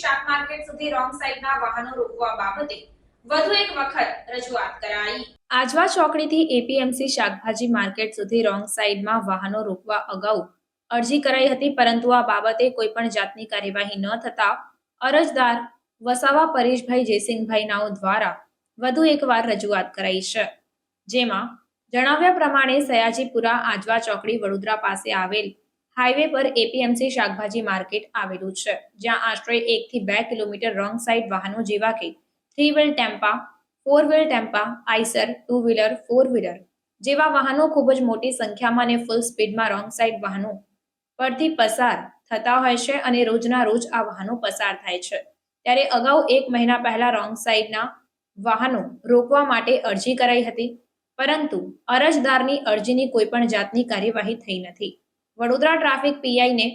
શાક માર્કેટ સુધી રોંગ સાઈડના વાહનો રોકવા બાબતે વધુ એક વખત રજૂઆત કરાઈ। આજવા ચોકડીથી એપીએમસી શાકભાજી માર્કેટ સુધી રોંગ સાઈડમાં વાહનો રોકવા અગાઉ અરજી કરાઈ હતી, પરંતુ આ બાબતે કોઈ પણ જાતની કાર્યવાહી ન થતા અરજદાર વસાવા પરેશભાઈ જયસિંહભાઈ નાઓ દ્વારા વધુ એકવાર રજૂઆત કરાઈ છે, જેમાં જણાવ્યા પ્રમાણે સયાજીપુરા આજવા ચોકડી વડોદરા પાસે આવેલ હાઈવે પર એપીએમસી શાકભાજી માર્કેટ આવેલું છે, જ્યાં આશરે 1 થી 2 કિલોમીટર રોંગ સાઈડ વાહનો જેવા કે 3 વ્હીલ ટેમ્પા, 4 વ્હીલ ટેમ્પા, આઈસર, 2 વ્હીલર, 4 વ્હીલર જેવા વાહનો ખૂબ જ મોટી સંખ્યામાં અને ફૂલ સ્પીડમાં રોંગ સાઈડ વાહનો પરથી પસાર થતા હોય છે અને રોજના રોજ આ વાહનો પસાર થાય છે। ત્યારે અગાઉ 1 મહિના પહેલા રોંગ સાઈડના વાહનો રોકવા માટે અરજી કરાઈ હતી, પરંતુ અરજદારની અરજીની કોઈ પણ જાતની કાર્યવાહી થઈ નથી। વડોદરા ટ્રાફિક પીઆઈને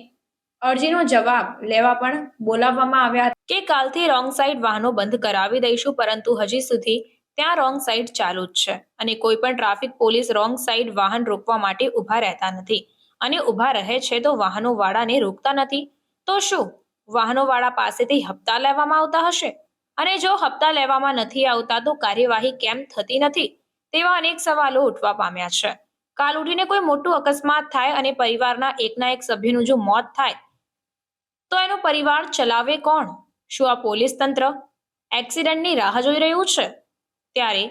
અરજીનો જવાબ લેવા પણ બોલાવવામાં આવ્યા હતા કે કાલથી રોંગ સાઈડ વાહનો બંધ કરાવી દઈશું, પરંતુ હજી સુધી ત્યાં રોંગ સાઈડ ચાલુ જ છે અને કોઈ પણ ટ્રાફિક પોલીસ રોંગ સાઈડ વાહન રોકવા માટે ઊભા રહેતા નથી અને ઊભા રહે છે તો વાહનો વાળાને રોકતા નથી। તો શું વાહનો વાળા પાસેથી હપ્તા લેવામાં આવતા હશે? અને જો હપ્તા લેવામાં નથી આવતા તો કાર્યવાહી કેમ થતી નથી? તેવા અનેક સવાલો ઉઠવા પામ્યા છે। કાલ ઉઠીને કોઈ મોટું અકસ્માત થાય અને પરિવારના એકના એક સભ્યનું જો મોત થાય તો એનો પરિવાર ચલાવે કોણ? શું આ પોલીસ તંત્ર એક્સિડન્ટની રાહ જોઈ રહ્યું છે? ત્યારે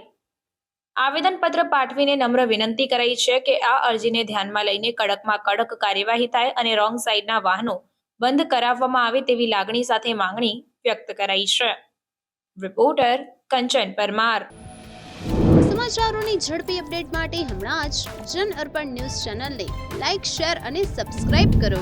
આવેદનપત્ર પાઠવીને નમ્ર વિનંતી કરાઈ છે કે આ અરજીને ધ્યાનમાં લઈને કડકમાં કડક કાર્યવાહી થાય અને રોંગ સાઈડના વાહનો બંધ કરાવવામાં આવે તેવી લાગણી સાથે માંગણી વ્યક્ત કરાઈ છે। રિપોર્ટર કંચન પરમાર। સમાચારોની ઝડપી અપડેટ માટે હમણાં જ જન અર્પણ ન્યૂઝ ચેનલને લાઇક, શેર અને સબસ્ક્રાઇબ કરો।